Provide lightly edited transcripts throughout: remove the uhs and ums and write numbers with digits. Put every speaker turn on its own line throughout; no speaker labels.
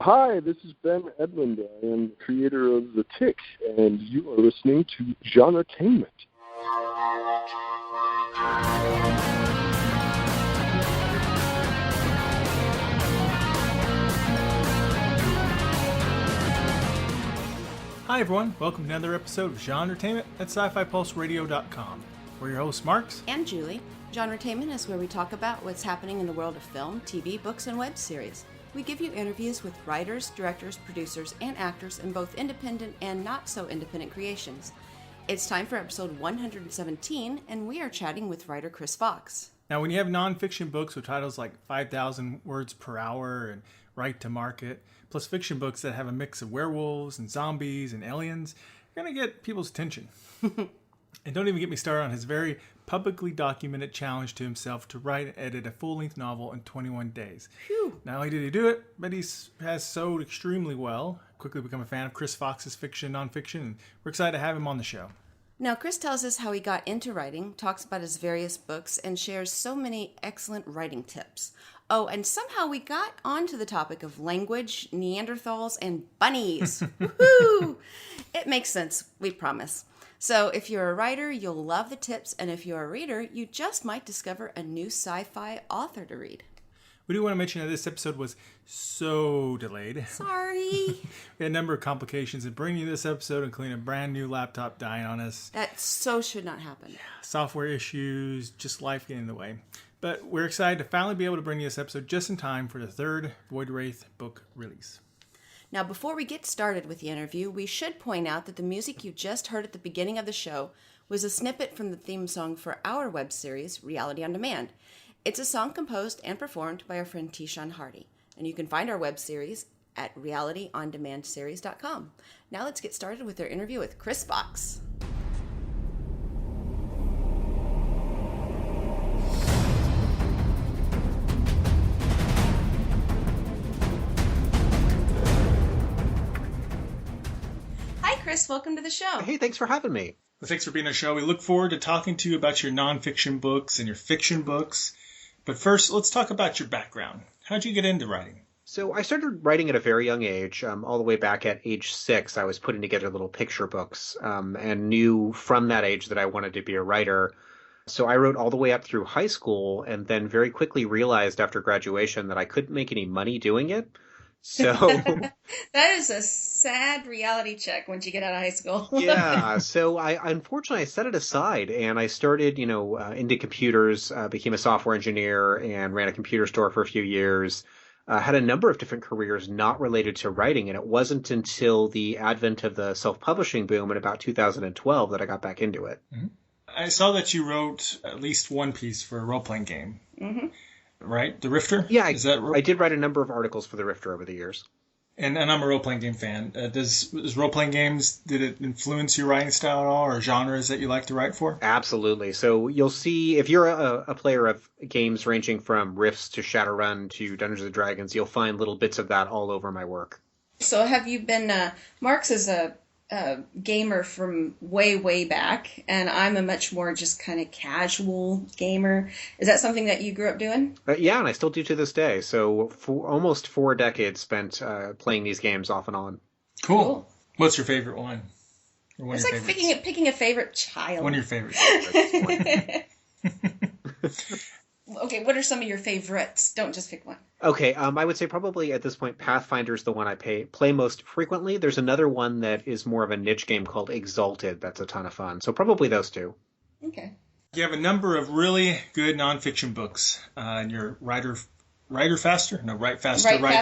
Hi, this is Ben Edlund. I am the creator of The Tick, and you are listening to GenreTainment.
Hi everyone, welcome to another episode of GenreTainment at SciFiPulseRadio.com. We're your hosts Marx
and Julie. GenreTainment is where we talk about what's happening in the world of film, TV, books, and web series. We give you interviews with writers, directors, producers, and actors in both independent and not-so-independent creations. It's time for episode 117, and we are chatting with writer Chris Fox.
Now, when you have nonfiction books with titles like 5,000 words per hour and Right to Market, plus fiction books that have a mix of werewolves and zombies and aliens, you're going to get people's attention. And don't even get me started on his very publicly documented challenge to himself to write and edit a full-length novel in 21 days.
Phew.
Not only did he do it, but he has sold extremely well. Quickly become a fan of Chris Fox's fiction and nonfiction, and we're excited to have him on the show.
Now, Chris tells us how he got into writing, talks about his various books, and shares so many excellent writing tips. Oh, and somehow we got onto the topic of language, Neanderthals, and bunnies. Woohoo! It makes sense, we promise. So if you're a writer, you'll love the tips, and if you're a reader, you just might discover a new sci-fi author to read.
We do want to mention that this episode was so delayed.
Sorry.
We had a number of complications in bringing you this episode, including a brand new laptop dying on us.
That so should not happen.
Software issues, just life getting in the way. But we're excited to finally be able to bring you this episode just in time for the third Void Wraith book release.
Now, before we get started with the interview, we should point out that the music you just heard at the beginning of the show was a snippet from the theme song for our web series, Reality on Demand. It's a song composed and performed by our friend Tishan Hardy, and you can find our web series at realityondemandseries.com. Now let's get started with our interview with Chris Fox. Chris, welcome to the show.
Hey, thanks for having me.
Well, thanks for being on the show. We look forward to talking to you about your nonfiction books and your fiction books. But first, let's talk about your background. How'd you get into writing?
So I started writing at a very young age. All the way back at age 6, I was putting together little picture books and knew from that age that I wanted to be a writer. So I wrote all the way up through high school and then very quickly realized after graduation that I couldn't make any money doing it. So
that is a sad reality check once you get out of high school.
Yeah. So I set it aside and I started, into computers, became a software engineer and ran a computer store for a few years. Had a number of different careers not related to writing. And it wasn't until the advent of the self-publishing boom in about 2012 that I got back into it.
Mm-hmm. I saw that you wrote at least one piece for a role-playing game. Mm-hmm. Right? The Rifter?
Yeah, I did write a number of articles for The Rifter over the years.
And I'm a role-playing game fan. Does role-playing games, did it influence your writing style at all, or genres that you like to write for?
Absolutely. So you'll see, if you're a player of games ranging from Rifts to Shadowrun to Dungeons & Dragons, you'll find little bits of that all over my work.
So have you been, Marx is a gamer from way back, and I'm a much more just kind of casual gamer. Is that something that you grew up doing?
Yeah, and I still do to this day. So for almost 4 decades spent playing these games off and on.
Cool. What's your favorite one?
It's like picking a favorite child.
One of your favorites.
Okay, what are some of your favorites? Don't just pick one.
Okay, I would say probably at this point Pathfinder's the one I play most frequently. There's another one that is more of a niche game called Exalted that's a ton of fun. So probably those two.
Okay.
You have a number of really good nonfiction books in your Write Faster, Write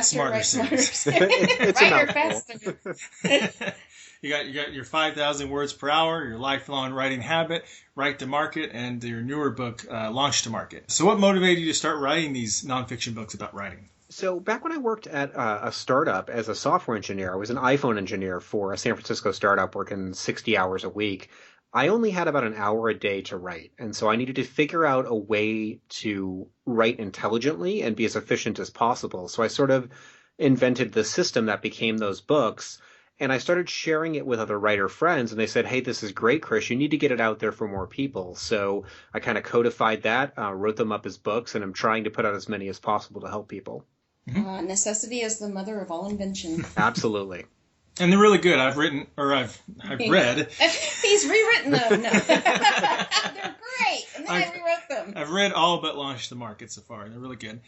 Smarter series.
It's
Writer Faster.
You got your 5,000 words per hour, your lifelong writing habit, Right to Market, and your newer book, Launch to Market. So what motivated you to start writing these nonfiction books about writing?
So back when I worked at a startup as a software engineer, I was an iPhone engineer for a San Francisco startup working 60 hours a week. I only had about an hour a day to write. And so I needed to figure out a way to write intelligently and be as efficient as possible. So I sort of invented the system that became those books. And I started sharing it with other writer friends, and they said, hey, this is great, Chris. You need to get it out there for more people. So I kind of codified that, wrote them up as books, and I'm trying to put out as many as possible to help people.
Necessity is the mother of all invention.
Absolutely.
And they're really good. I've read.
He's rewritten them. No. They're great. And then I rewrote them.
I've read all but Launch the Market so far, and they're really good.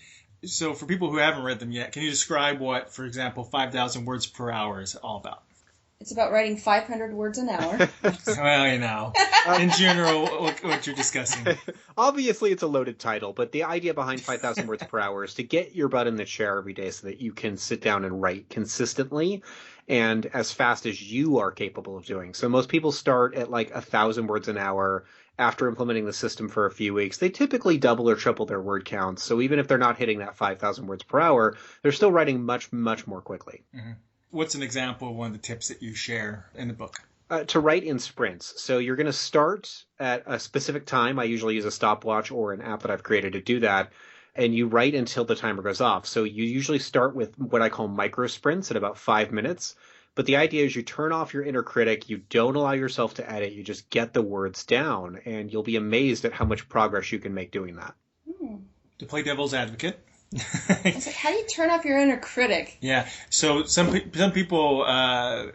So for people who haven't read them yet, can you describe what, for example, 5,000 words per hour is all about?
It's about writing 500 words an hour.
Well, in general, what you're discussing.
Obviously, it's a loaded title, but the idea behind 5,000 words per hour is to get your butt in the chair every day so that you can sit down and write consistently and as fast as you are capable of doing. So most people start at like 1,000 words an hour. After implementing the system for a few weeks, they typically double or triple their word counts. So even if they're not hitting that 5,000 words per hour, they're still writing much, much more quickly.
Mm-hmm. What's an example of one of the tips that you share in the book?
To write in sprints. So you're going to start at a specific time. I usually use a stopwatch or an app that I've created to do that. And you write until the timer goes off. So you usually start with what I call micro sprints at about 5 minutes. But the idea is you turn off your inner critic. You don't allow yourself to edit. You just get the words down. And you'll be amazed at how much progress you can make doing that.
To play devil's advocate.
It's like, how do you turn off your inner critic?
Yeah. So some people, I'm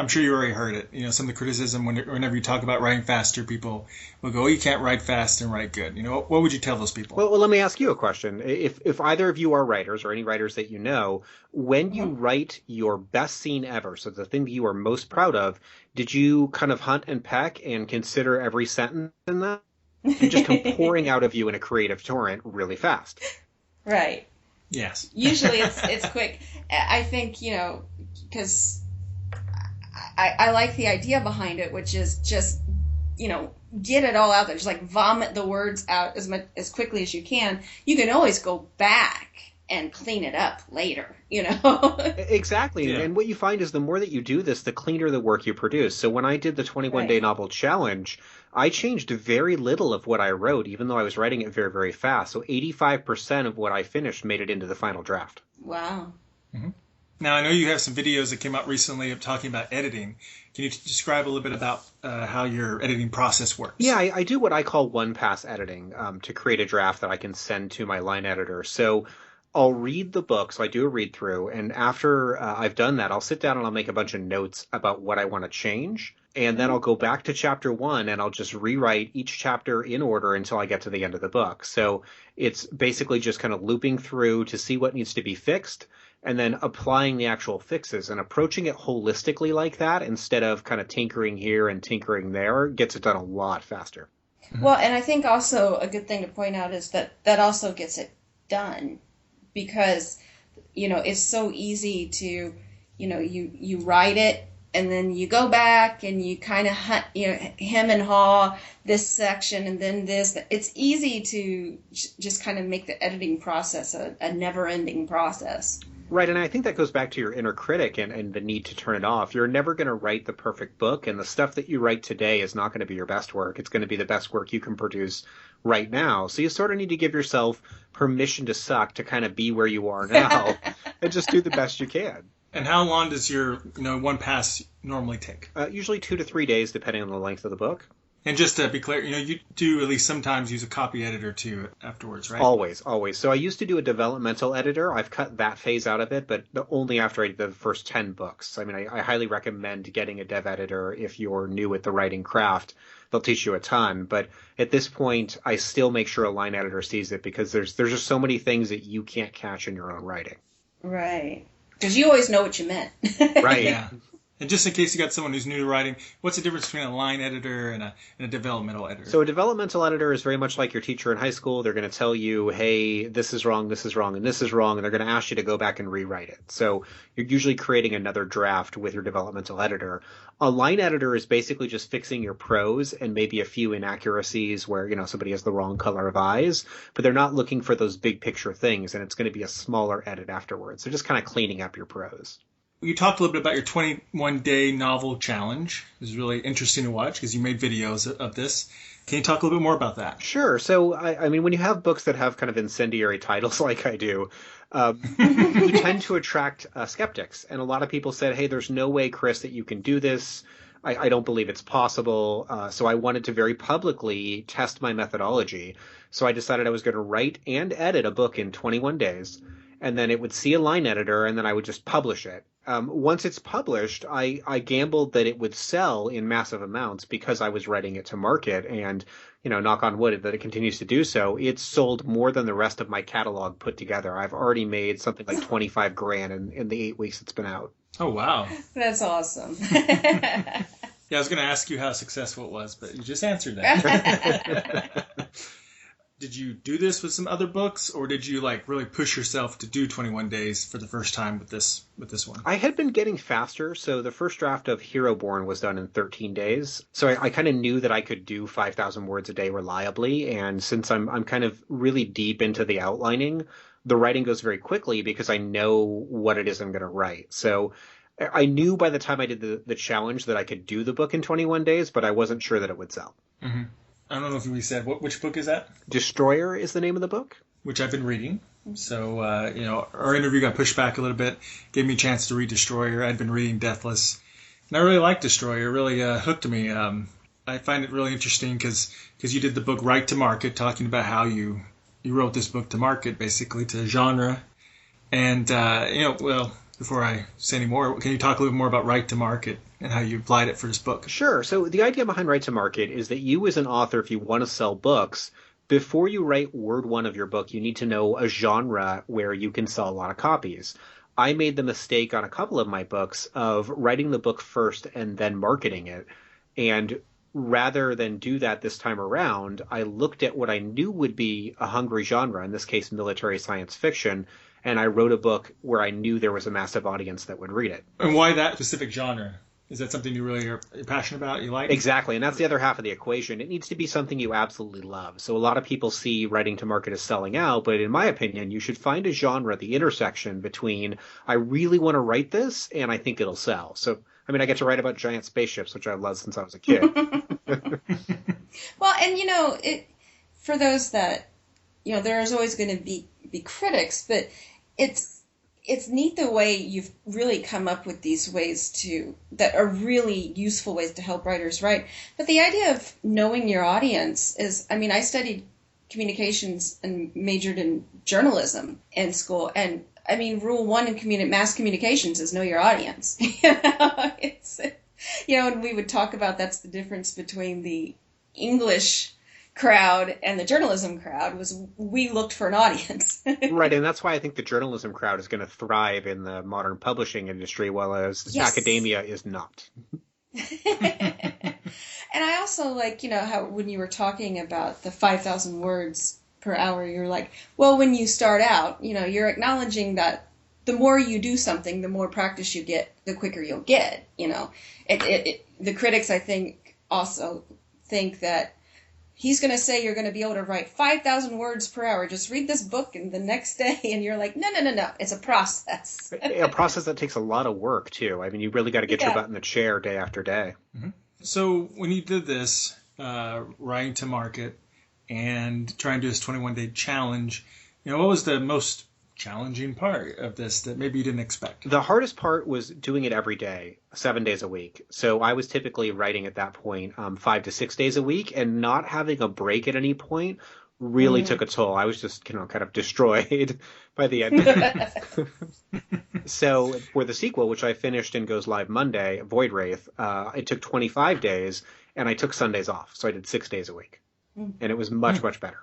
sure you already heard it. Some of the criticism whenever you talk about writing faster, people will go, "Oh, you can't write fast and write good." What would you tell those people?
Well, let me ask you a question. If either of you are writers or any writers that you know, when you write your best scene ever, so the thing that you are most proud of, did you kind of hunt and peck and consider every sentence in that? And just come pouring out of you in a creative torrent really fast.
Right.
Yes.
Usually it's quick. I think, because I like the idea behind it, which is just, get it all out there. Just like vomit the words out as quickly as you can. You can always go back and clean it up later,
Exactly.
Yeah.
And what you find is the more that you do this, the cleaner the work you produce. So when I did the 21-day novel challenge, I changed very little of what I wrote, even though I was writing it very, very fast. So 85% of what I finished made it into the final draft.
Wow.
Mm-hmm. Now, I know you have some videos that came out recently of talking about editing. Can you describe a little bit about how your editing process works?
Yeah, I do what I call one-pass editing to create a draft that I can send to my line editor. So I'll read the book, so I do a read through, and after I've done that, I'll sit down and I'll make a bunch of notes about what I want to change, and then I'll go back to chapter 1 and I'll just rewrite each chapter in order until I get to the end of the book. So it's basically just kind of looping through to see what needs to be fixed, and then applying the actual fixes and approaching it holistically like that instead of kind of tinkering here and tinkering there gets it done a lot faster.
Well, and I think also a good thing to point out is that also gets it done. Because, it's so easy to, you write it and then you go back and you kind of hem and haw this section and then this. It's easy to just kind of make the editing process a never-ending process.
Right, and I think that goes back to your inner critic and the need to turn it off. You're never going to write the perfect book, and the stuff that you write today is not going to be your best work. It's going to be the best work you can produce right now. So you sort of need to give yourself permission to suck, to kind of be where you are now, and just do the best you can.
And how long does your one pass normally take?
Usually 2 to 3 days, depending on the length of the book.
And just to be clear, you do at least sometimes use a copy editor too afterwards, right?
Always. So I used to do a developmental editor. I've cut that phase out of it, but only after I did the first 10 books. I mean, I highly recommend getting a dev editor if you're new at the writing craft. They'll teach you a ton. But at this point, I still make sure a line editor sees it because there's just so many things that you can't catch in your own writing.
Right. Because you always know what you meant.
Right.
Yeah. And just in case you got someone who's new to writing, what's the difference between a line editor and a developmental editor?
So a developmental editor is very much like your teacher in high school. They're going to tell you, hey, this is wrong, and this is wrong, and they're going to ask you to go back and rewrite it. So you're usually creating another draft with your developmental editor. A line editor is basically just fixing your prose and maybe a few inaccuracies where, somebody has the wrong color of eyes, but they're not looking for those big picture things, and it's going to be a smaller edit afterwards. They're just kind of cleaning up your prose.
You talked a little bit about your 21-day novel challenge. It was really interesting to watch because you made videos of this. Can you talk a little bit more about that?
Sure. So, I mean, when you have books that have kind of incendiary titles like I do, you tend to attract skeptics. And a lot of people said, hey, there's no way, Chris, that you can do this. I don't believe it's possible. So I wanted to very publicly test my methodology. So I decided I was going to write and edit a book in 21 days. and then it would see a line editor, and then I would just publish it. Once it's published, I gambled that it would sell in massive amounts because I was writing it to market, and knock on wood that it continues to do so. It's sold more than the rest of my catalog put together. I've already made something like 25 grand in the 8 weeks it's been out.
Oh, wow.
That's awesome.
Yeah, I was going to ask you how successful it was, but you just answered that. Did you do this with some other books, or did you really push yourself to do 21 days for the first time with this one?
I had been getting faster, so the first draft of Hero Born was done in 13 days. So I kind of knew that I could do 5,000 words a day reliably, and since I'm kind of really deep into the outlining, the writing goes very quickly because I know what it is I'm going to write. So I knew by the time I did the challenge that I could do the book in 21 days, but I wasn't sure that it would sell.
Mm-hmm. I don't know if we said, which book is that?
Destroyer is the name of the book.
Which I've been reading. So, our interview got pushed back a little bit, gave me a chance to read Destroyer. I'd been reading Deathless, and I really liked Destroyer. It really hooked me. I find it really interesting because you did the book Right to Market, talking about how you wrote this book to market, basically, to genre. And, before I say any more, can you talk a little more about Right to Market and how you applied it for this book?
Sure. So the idea behind Right to Market is that you as an author, if you want to sell books, before you write word one of your book, you need to know a genre where you can sell a lot of copies. I made the mistake on a couple of my books of writing the book first and then marketing it. And rather than do that this time around, I looked at what I knew would be a hungry genre, in this case military science fiction, and I wrote a book where I knew there was a massive audience that would read it.
And why that specific genre? Is that something you really are passionate about, you like?
Exactly, and that's the other half of the equation. It needs to be something you absolutely love. So a lot of people see writing to market as selling out, but in my opinion, you should find a genre, the intersection between I really want to write this and I think it'll sell. So, I get to write about giant spaceships, which I've loved since I was a kid.
Well, and for those that, there's always going to be critics, but it's neat the way you've really come up with these ways that are really useful ways to help writers write. But the idea of knowing your audience is, I studied communications and majored in journalism in school. And rule one in mass communications is know your audience. And we would talk about that's the difference between the English crowd and the journalism crowd was we looked for an audience.
Right, and that's why I think the journalism crowd is going to thrive in the modern publishing industry, whereas academia is not.
And I also like, how when you were talking about the 5,000 words per hour, you're like, well, when you start out, you're acknowledging that the more you do something, the more practice you get, the quicker you'll get, The critics, I think, also think that he's going to say you're going to be able to write 5,000 words per hour. Just read this book and the next day, and you're like, no. It's a process.
A process that takes a lot of work, too. You really got to get your butt in the chair day after day.
Mm-hmm. So when you did this, writing to market and trying to do this 21-day challenge, what was the most challenging part of this that maybe you didn't expect?
The hardest part was doing it every day, 7 days a week. So I was typically writing at that point 5 to 6 days a week, and not having a break at any point really took a toll. I was just, kind of destroyed by the end. So for the sequel, which I finished and goes live Monday, Void Wraith, it took 25 days, and I took Sundays off. So I did 6 days a week, and it was much, much better.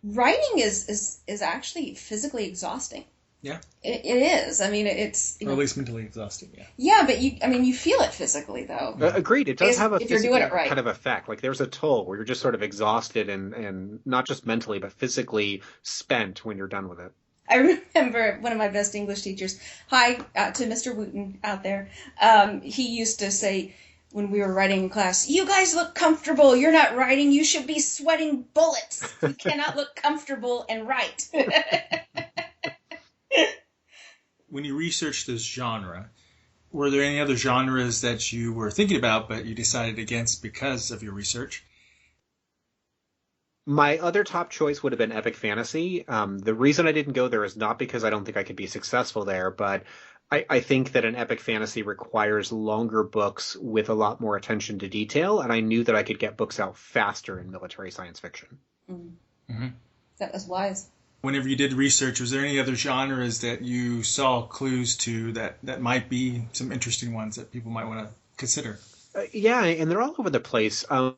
Writing is actually physically exhausting.
Yeah.
It is. It's...
Or at least mentally exhausting, yeah.
Yeah, but you feel it physically, though.
Agreed. It does have a physical
right.
kind of effect. There's a toll where you're just sort of exhausted and not just mentally, but physically spent when you're done with it.
I remember one of my best English teachers, hi to Mr. Wooten out there, he used to say, when we were writing in class, you guys look comfortable. You're not writing. You should be sweating bullets. You cannot look comfortable and write.
When you researched this genre, were there any other genres that you were thinking about but you decided against because of your research?
My other top choice would have been epic fantasy. The reason I didn't go there is not because I don't think I could be successful there, but I think that an epic fantasy requires longer books with a lot more attention to detail, and I knew that I could get books out faster in military science fiction.
Mm-hmm. That was wise.
Whenever you did research, was there any other genres that you saw clues to that might be some interesting ones that people might want to consider?
Yeah, and they're all over the place. So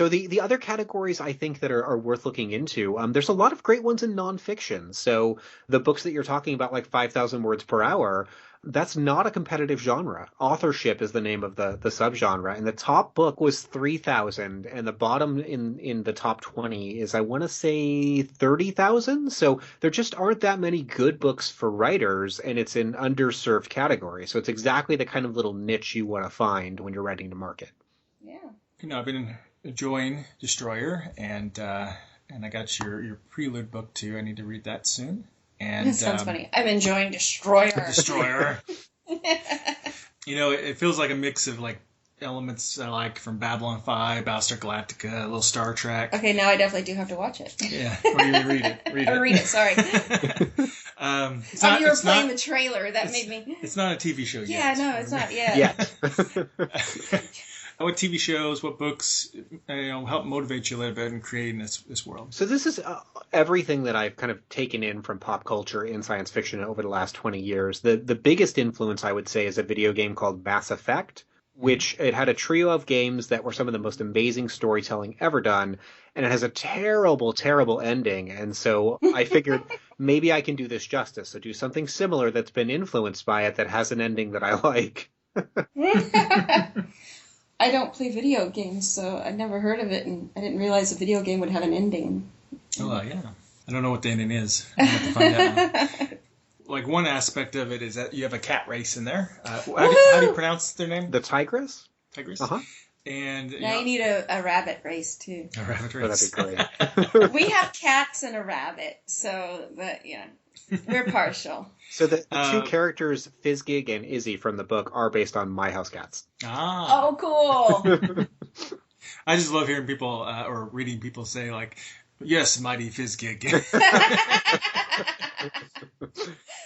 the other categories I think that are worth looking into, there's a lot of great ones in nonfiction. So the books that you're talking about, like 5,000 words per hour, that's not a competitive genre. Authorship is the name of the subgenre, and the top book was 3,000, and the bottom in the top 20 is, I want to say, 30,000. So there just aren't that many good books for writers, and it's an underserved category. So it's exactly the kind of little niche you want to find when you're writing to market.
Yeah.
I've been enjoying Destroyer, and I got your prelude book too. I need to read that soon. And
That sounds funny. I'm enjoying Destroyer.
Destroyer. It feels like a mix of like elements I like from Babylon 5, Battlestar Galactica, a little Star Trek.
Okay, now I definitely do have to watch it.
Yeah, or you read it.
Read it, sorry. You were playing the trailer. That made me...
It's not a TV show yet.
Yeah, no, it's not yet.
Yeah.
What TV shows, what books, help motivate you a little bit in creating this world?
So this is everything that I've kind of taken in from pop culture in science fiction over the last 20 years. The biggest influence, I would say, is a video game called Mass Effect, which it had a trio of games that were some of the most amazing storytelling ever done, and it has a terrible, terrible ending. And so I figured maybe I can do this justice. So do something similar that's been influenced by it that has an ending that I like.
I don't play video games, so I'd never heard of it, and I didn't realize a video game would have an ending.
Oh, yeah. I don't know what the ending is. I have to find out. Like, one aspect of it is that you have a cat race in there. How do you pronounce their name?
The Tigress?
Tigress?
Uh-huh.
And
now you need a rabbit race, too.
A rabbit
Oh,
race.
that'd be great.
We have cats and a rabbit, so we're partial.
So the two characters, Fizzgig and Izzy from the book, are based on My House Cats.
Ah.
Oh, cool.
I just love hearing people or reading people say, like, yes, mighty Fizzgig.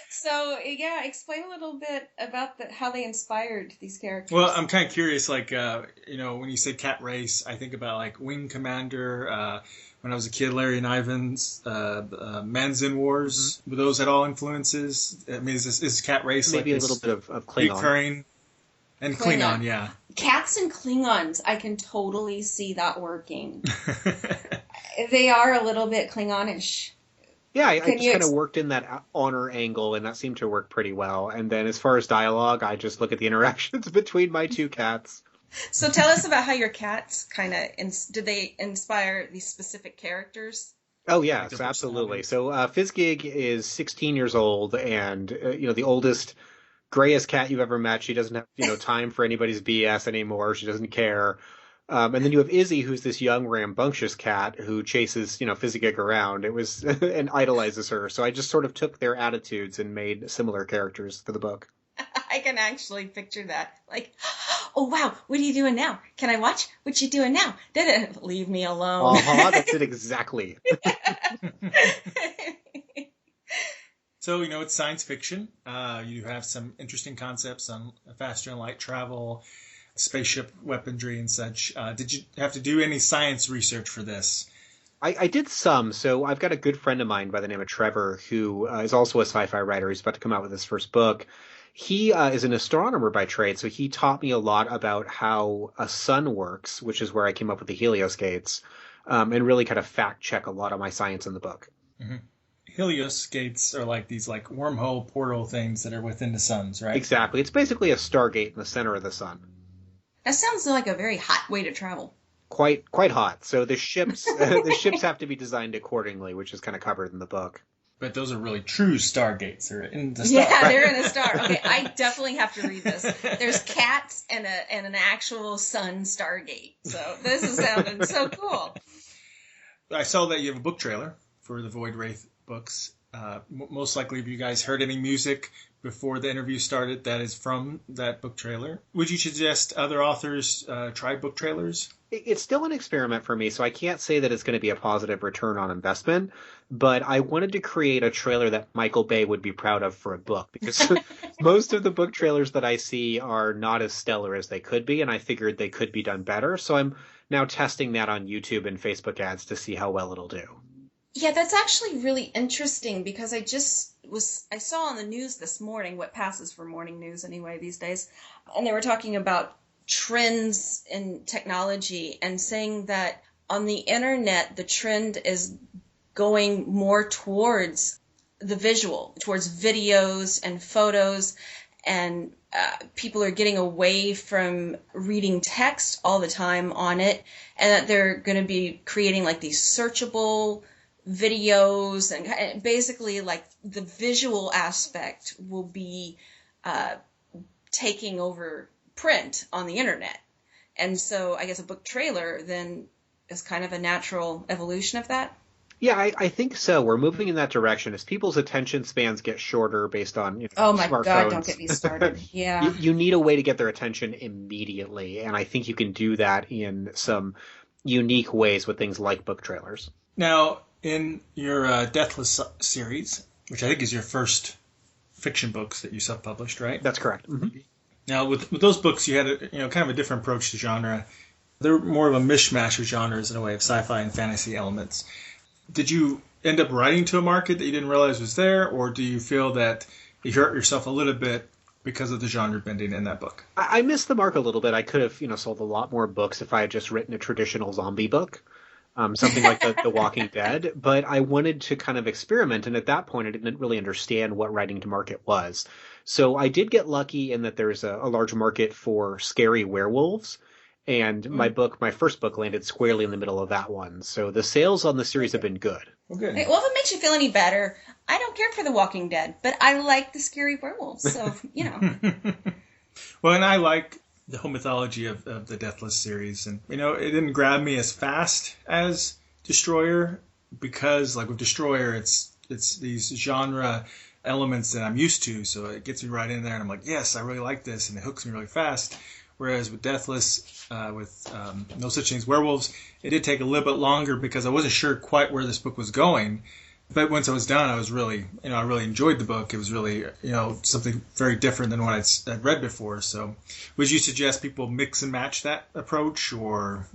So, yeah, explain a little bit about how they inspired these characters.
Well, I'm kind of curious, like, when you say cat race, I think about, like, Wing Commander, when I was a kid, Larry and Ivan's, Manzin Wars. Were those at all influences? I mean, is cat race
maybe
like
a little bit of Klingon.
recurring? And Klingon, yeah.
Cats and Klingons, I can totally see that working. They are a little bit Klingonish.
Yeah, I just kind of worked in that honor angle, and that seemed to work pretty well. And then as far as dialogue, I just look at the interactions between my two cats.
So tell us about how your cats kind of, did they inspire these specific characters?
Oh, yes, absolutely. So Fizzgig is 16 years old, and, the oldest, grayest cat you've ever met. She doesn't have, time for anybody's BS anymore. She doesn't care. And then you have Izzy, who's this young, rambunctious cat who chases, Fizzgig around. It was and idolizes her. So I just sort of took their attitudes and made similar characters for the book.
I can actually picture that. Like, oh, wow, what are you doing now? Can I watch? What you doing now? Leave me alone.
That's it exactly.
So, it's science fiction. You have some interesting concepts on faster than light travel, spaceship weaponry and such. Did you have to do any science research for this?
I did some. So I've got a good friend of mine by the name of Trevor who is also a sci-fi writer. He's about to come out with his first book. He is an astronomer by trade, so he taught me a lot about how a sun works, which is where I came up with the Helios gates, and really kind of fact-check a lot of my science in the book.
Mm-hmm. Helios gates are like these wormhole portal things that are within the suns, right?
Exactly. It's basically a stargate in the center of the sun.
That sounds like a very hot way to travel.
Quite hot. So the ships have to be designed accordingly, which is kind of covered in the book.
But those are really true stargates. They're in the star.
Yeah, they're in a star. Okay, I definitely have to read this. There's cats and an actual sun stargate. So this is sounding so cool.
I saw that you have a book trailer for the Void Wraith books. Most likely, if you guys heard any music before the interview started that is from that book trailer, would you suggest other authors try book trailers?
It's still an experiment for me, so I can't say that it's going to be a positive return on investment, but I wanted to create a trailer that Michael Bay would be proud of for a book, because most of the book trailers that I see are not as stellar as they could be, and I figured they could be done better, so I'm now testing that on YouTube and Facebook ads to see how well it'll do.
Yeah, that's actually really interesting because I saw on the news this morning, what passes for morning news anyway these days, and they were talking about trends in technology and saying that on the internet, the trend is going more towards the visual, towards videos and photos, and people are getting away from reading text all the time on it, and that they're going to be creating like these searchable videos, and basically like the visual aspect will be taking over print on the internet. And so I guess a book trailer then is kind of a natural evolution of that.
Yeah, I think so. We're moving in that direction as people's attention spans get shorter based on
Oh my
smartphones.
God, don't get me started. Yeah.
You need a way to get their attention immediately, and I think you can do that in some unique ways with things like book trailers.
Now, in your Deathless series, which I think is your first fiction books that you self-published, right?
That's correct. Mm-hmm.
Now, with those books, you had kind of a different approach to genre. They're more of a mishmash of genres in a way of sci-fi and fantasy elements. Did you end up writing to a market that you didn't realize was there, or do you feel that you hurt yourself a little bit because of the genre bending in that book?
I missed the mark a little bit. I could have, sold a lot more books if I had just written a traditional zombie book, something like the Walking Dead. But I wanted to kind of experiment, and at that point, I didn't really understand what writing to market was. So I did get lucky in that there's a large market for scary werewolves. And my first book landed squarely in the middle of that one. So the sales on the series have been good.
Okay.
Well, if it makes you feel any better, I don't care for The Walking Dead, but I like the scary werewolves. So,
Well, and I like the whole mythology of the Deathless series. And, it didn't grab me as fast as Destroyer because, like with Destroyer, it's these genre elements that I'm used to. So it gets me right in there and I'm like, yes, I really like this. And it hooks me really fast. Whereas with Deathless, with No Such Thing as Werewolves, it did take a little bit longer because I wasn't sure quite where this book was going. But once I was done, I was really, I really enjoyed the book. It was really, something very different than what I'd read before. So would you suggest people mix and match that approach or,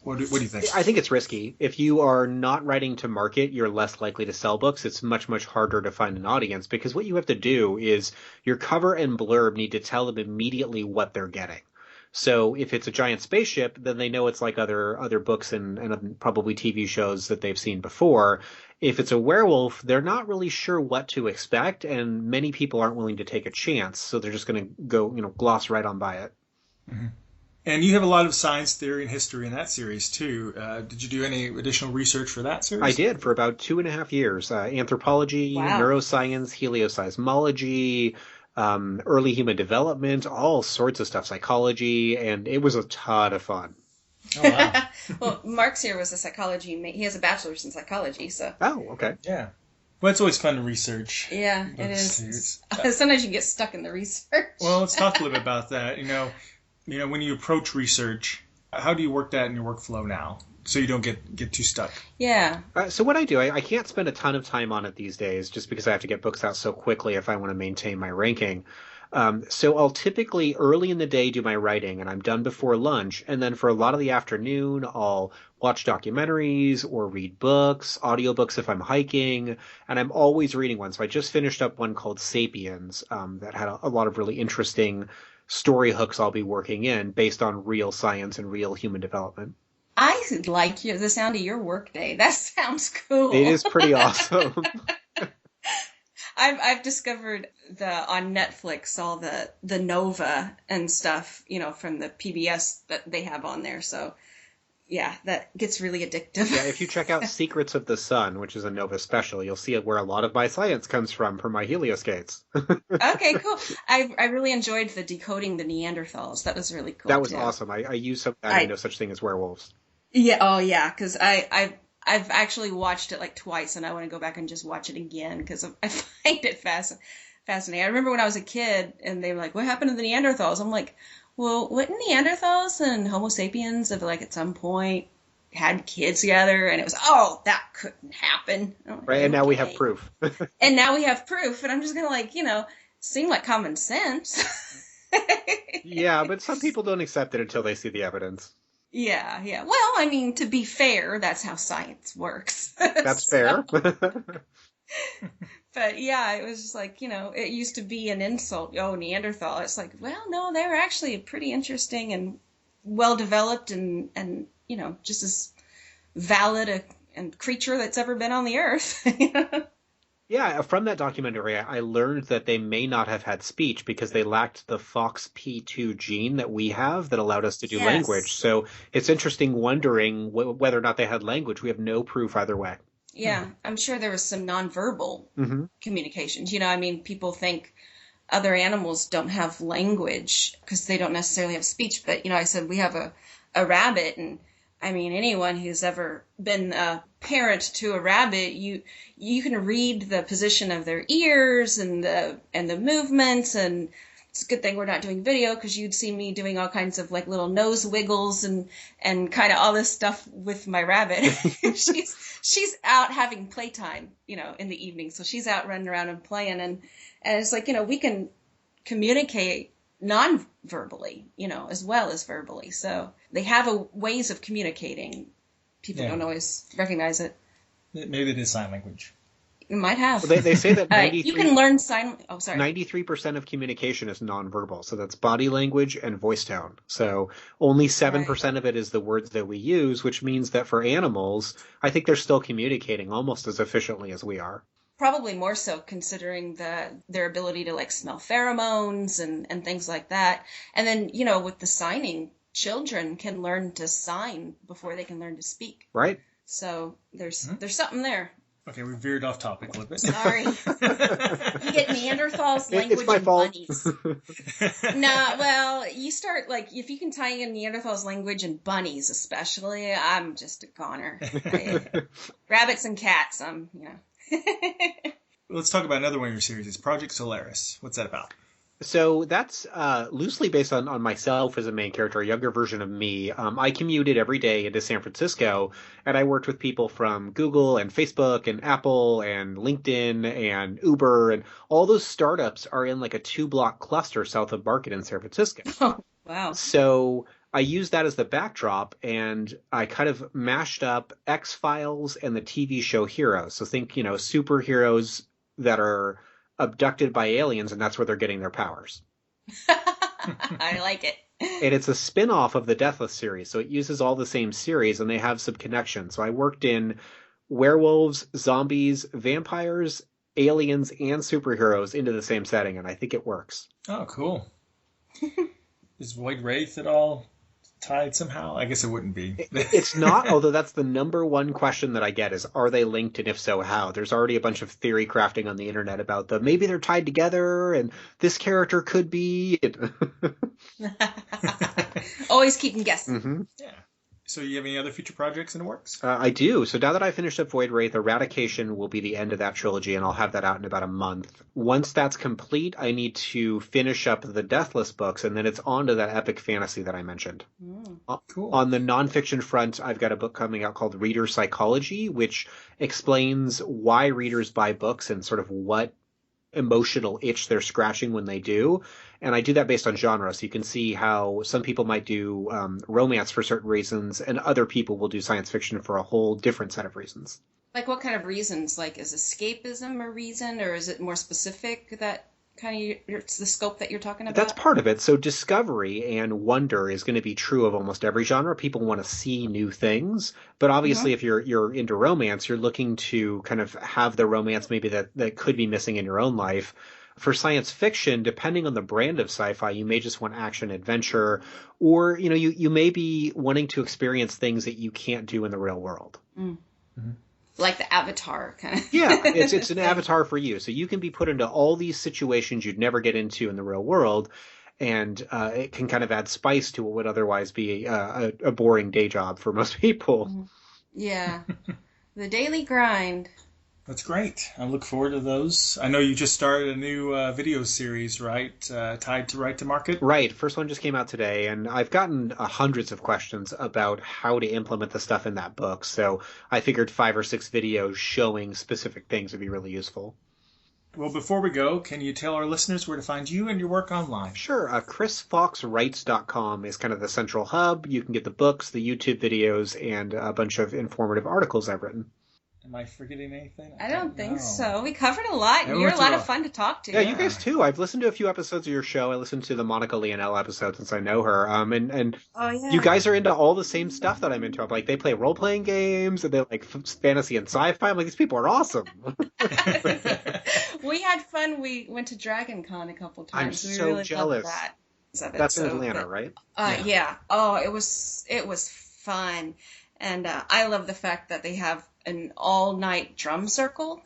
what do you think?
I think it's risky. If you are not writing to market, you're less likely to sell books. It's much, much harder to find an audience because what you have to do is your cover and blurb need to tell them immediately what they're getting. So if it's a giant spaceship, then they know it's like other books and probably TV shows that they've seen before. If it's a werewolf, they're not really sure what to expect, and many people aren't willing to take a chance, so they're just going to go, gloss right on by it.
Mm-hmm. And you have a lot of science theory and history in that series, too. Did you do any additional research for that series?
I did, for about 2.5 years. Anthropology, neuroscience, helioseismology, early human development, all sorts of stuff, psychology, and it was a ton of fun.
Oh, wow.
Well, Mark's here was a psychology he has a bachelor's in psychology, so.
Oh, okay.
Yeah. Well, it's always fun to research.
Yeah, it is. Sometimes you get stuck in the research.
Well, let's talk a little bit about that. When you approach research, how do you work that in your workflow now? So you don't get too stuck.
Yeah.
So what I do, I can't spend a ton of time on it these days just because I have to get books out so quickly if I want to maintain my ranking. So I'll typically early in the day do my writing and I'm done before lunch. And then for a lot of the afternoon, I'll watch documentaries or read books, audiobooks if I'm hiking. And I'm always reading one. So I just finished up one called Sapiens that had a lot of really interesting story hooks I'll be working in based on real science and real human development.
I like the sound of your workday. That sounds cool.
It is pretty awesome.
I've discovered on Netflix all the Nova and stuff, from the PBS that they have on there. So yeah, that gets really addictive.
Yeah, if you check out Secrets of the Sun, which is a Nova special, you'll see where a lot of my science comes from my Helioscates.
Okay, cool. I really enjoyed the decoding the Neanderthals. That was really cool.
That was awesome. I used some I know such thing as werewolves.
Yeah. Oh, yeah. Because I've actually watched it like twice, and I want to go back and just watch it again because I find it fascinating. I remember when I was a kid, and they were like, "What happened to the Neanderthals?" I'm like, "Well, wouldn't Neanderthals and Homo sapiens have like at some point had kids together?" And it was, that couldn't happen. Like,
right, and now we have proof.
And now we have proof, and I'm just gonna seem like common sense.
Yeah, but some people don't accept it until they see the evidence.
Yeah, yeah. Well, I mean, to be fair, that's how science works.
That's
So,
fair.
but yeah, it was just like, it used to be an insult. Oh, Neanderthal. It's like, well, no, they're actually pretty interesting and well developed and just as valid a creature that's ever been on the earth.
Yeah, from that documentary, I learned that they may not have had speech because they lacked the FOXP2 gene that we have that allowed us to do language.
Yes.
So it's interesting wondering whether or not they had language. We have no proof either way.
Yeah, I'm sure there was some nonverbal
Hmm.
communications. I mean, people think other animals don't have language because they don't necessarily have speech. But, I said we have a rabbit, and I mean, anyone who's ever been a parent to a rabbit, you can read the position of their ears and the movements, and it's a good thing we're not doing video because you'd see me doing all kinds of like little nose wiggles and kind of all this stuff with my rabbit. she's out having playtime, in the evening, so she's out running around and playing, and it's like, we can communicate non-verbally, as well as verbally. So they have ways of communicating. People don't always recognize it.
Maybe it is sign language.
You might have.
Well, they say that
you can learn sign. Oh, sorry.
93% of communication is nonverbal. So that's body language and voice tone. So only 7% of it is the words that we use, which means that for animals, I think they're still communicating almost as efficiently as we are.
Probably more so considering their ability to like smell pheromones and things like that. And then, with the signing, children can learn to sign before they can learn to speak.
Right.
So there's something there.
Okay, we veered off topic a little bit.
Sorry. You get Neanderthals language
It's my
and
fault.
bunnies. No, well, you start like if you can tie in Neanderthals language and bunnies especially, I'm just a goner. Rabbits and cats,
Let's talk about another one of your series. It's Project Solaris. What's that about?
So that's loosely based on myself as a main character, a younger version of me. I commuted every day into San Francisco, and I worked with people from Google and Facebook and Apple and LinkedIn and Uber, and all those startups are in like a 2-block cluster south of Market in San Francisco.
Oh, wow.
So I used that as the backdrop, and I kind of mashed up X-Files and the TV show Heroes. So think, superheroes that are abducted by aliens, and that's where they're getting their powers.
I like it.
And it's a spin-off of the Deathless series, so it uses all the same series, and they have some connections. So I worked in werewolves, zombies, vampires, aliens, and superheroes into the same setting, and I think it works.
Oh, cool. Is Void Wraith at all tied somehow? I guess it wouldn't be.
It's not, although that's the number one question that I get is, are they linked, and if so, how? There's already a bunch of theory crafting on the internet about maybe they're tied together, and this character could be.
Always keep them guessing.
Mm-hmm.
Yeah. So you have any other future projects in the works?
I do. So now that I finished up Void Wraith, Eradication will be the end of that trilogy, and I'll have that out in about a month. Once that's complete, I need to finish up the Deathless books, and then it's on to that epic fantasy that I mentioned.
Cool.
On the nonfiction front, I've got a book coming out called Reader Psychology, which explains why readers buy books and sort of what emotional itch they're scratching when they do. And I do that based on genre. So you can see how some people might do romance for certain reasons, and other people will do science fiction for a whole different set of reasons.
Like what kind of reasons? Like is escapism a reason, or is it more specific that kind of it's the scope that you're talking about?
That's part of it. So discovery and wonder is going to be true of almost every genre. People want to see new things, but obviously if you're into romance, you're looking to kind of have the romance maybe that could be missing in your own life. For science fiction, depending on the brand of sci-fi, you may just want action adventure, or you may be wanting to experience things that you can't do in the real world.
Mm-hmm.
Like the Avatar kind of.
Yeah, it's an avatar for you. So you can be put into all these situations you'd never get into in the real world, and it can kind of add spice to what would otherwise be a boring day job for most people.
Yeah, the daily grind.
That's great. I look forward to those. I know you just started a new video series, right? Tied to Right to Market?
Right. First one just came out today, and I've gotten hundreds of questions about how to implement the stuff in that book. So I figured 5 or 6 videos showing specific things would be really useful.
Well, before we go, can you tell our listeners where to find you and your work online?
Sure. ChrisFoxWrites.com is kind of the central hub. You can get the books, the YouTube videos, and a bunch of informative articles I've written.
Am I forgetting anything?
I don't think so. We covered a lot.
Yeah,
You're a lot of fun to talk to.
Yeah, you guys too. I've listened to a few episodes of your show. I listened to the Monica Leonelle episode since I know her. And
Oh, yeah.
you guys are into all the same stuff that I'm into. I'm like, they play role-playing games, and they like fantasy and sci-fi. I'm like, these people are awesome.
We had fun. We went to Dragon Con a couple times.
I'm
We
so
really
jealous.
Loved that.
That's in Atlanta, right?
Yeah. Oh, it was fun. And I love the fact that they have an all-night drum circle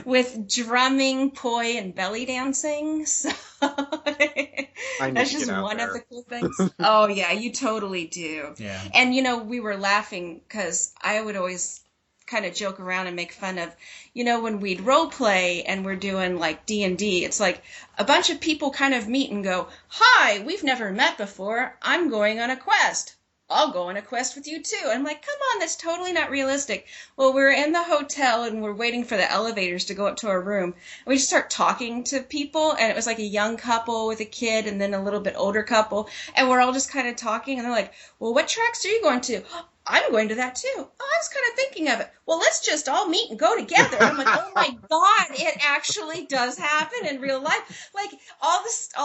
with drumming, poi, and belly dancing. So that's just one of the cool things. Oh, yeah, you totally do.
Yeah.
And, we were laughing because I would always kind of joke around and make fun of, when we'd role play and we're doing like D&D, it's like a bunch of people kind of meet and go, "Hi, we've never met before. I'm going on a quest. I'll go on a quest with you too." And I'm like, come on, that's totally not realistic. Well, we're in the hotel and we're waiting for the elevators to go up to our room. And we just start talking to people, and it was like a young couple with a kid and then a little bit older couple. And we're all just kind of talking, and they're like, "Well, what tracks are you going to?" "I'm going to that too." "Oh, I was kind of thinking of it." "Well, let's just all meet and go together." And I'm like, oh my God, it actually does happen in real life. Like all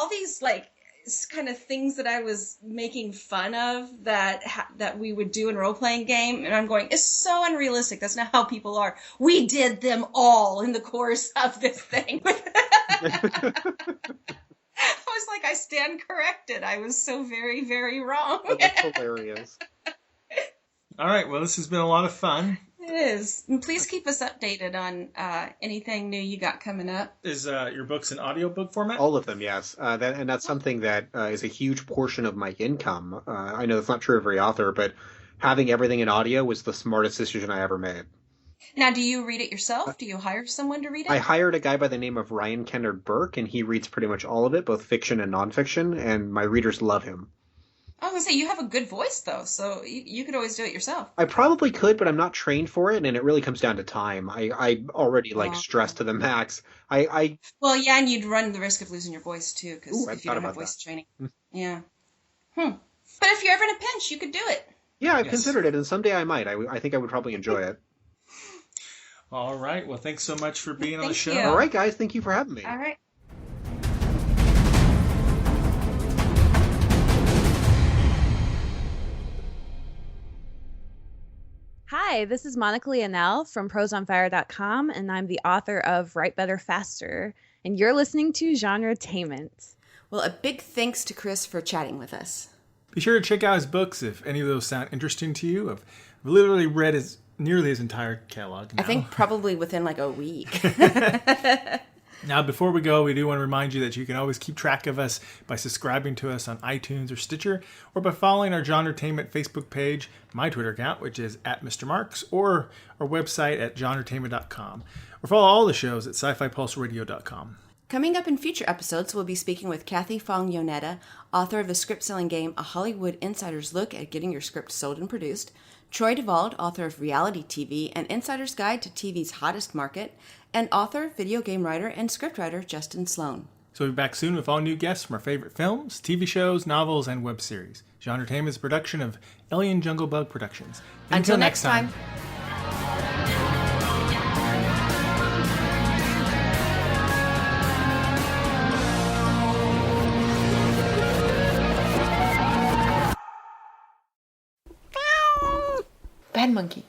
these like kind of things that I was making fun of that we would do in a role-playing game, and I'm going, it's so unrealistic. That's not how people are. We did them all in the course of this thing. I was like, I stand corrected. I was so very, very wrong.
Oh, that's hilarious.
All right. Well, this has been a lot of fun.
It is. And please keep us updated on anything new you got coming up.
Is your books in audiobook format?
All of them, yes. That's something that is a huge portion of my income. I know that's not true of every author, but having everything in audio was the smartest decision I ever made.
Now, do you read it yourself? Do you hire someone to read it?
I hired a guy by the name of Ryan Kennard Burke, and he reads pretty much all of it, both fiction and nonfiction, and my readers love him.
I was going to say, you have a good voice, though, so you could always do it yourself.
I probably could, but I'm not trained for it, and it really comes down to time. I already, stressed to the max.
Well, yeah, and you'd run the risk of losing your voice, too, because if you don't have voice
that.
training. Yeah. But if you're ever in a pinch, you could do it.
Yeah, I've considered it, and someday I might. I think I would probably enjoy it.
All right. Well, thanks so much for being on the show.
you.
All right, guys. Thank you for having me.
All right.
Hi, this is Monica Leonelle from prosonfire.com, and I'm the author of Write Better Faster, and you're listening to GenreTainment.
Well, a big thanks to Chris for chatting with us.
Be sure to check out his books if any of those sound interesting to you. I've literally read nearly his entire catalog now.
I think probably within like a week.
Now, before we go, we do want to remind you that you can always keep track of us by subscribing to us on iTunes or Stitcher, or by following our GenreTainment Facebook page, my Twitter account, which is @MrMarx, or our website at GenreTainment.com, or follow all the shows at SciFiPulseRadio.com.
Coming up in future episodes, we'll be speaking with Kathy Fong-Yoneda, author of the script-selling game A Hollywood Insider's Look at Getting Your Script Sold and Produced, Troy Duvald, author of Reality TV, An Insider's Guide to TV's Hottest Market, and author, video game writer, and scriptwriter Justin Sloan.
So we'll be back soon with all new guests from our favorite films, TV shows, novels, and web series. GenreTainment is a production of Alien Jungle Bug Productions.
Until next time. Bad monkey.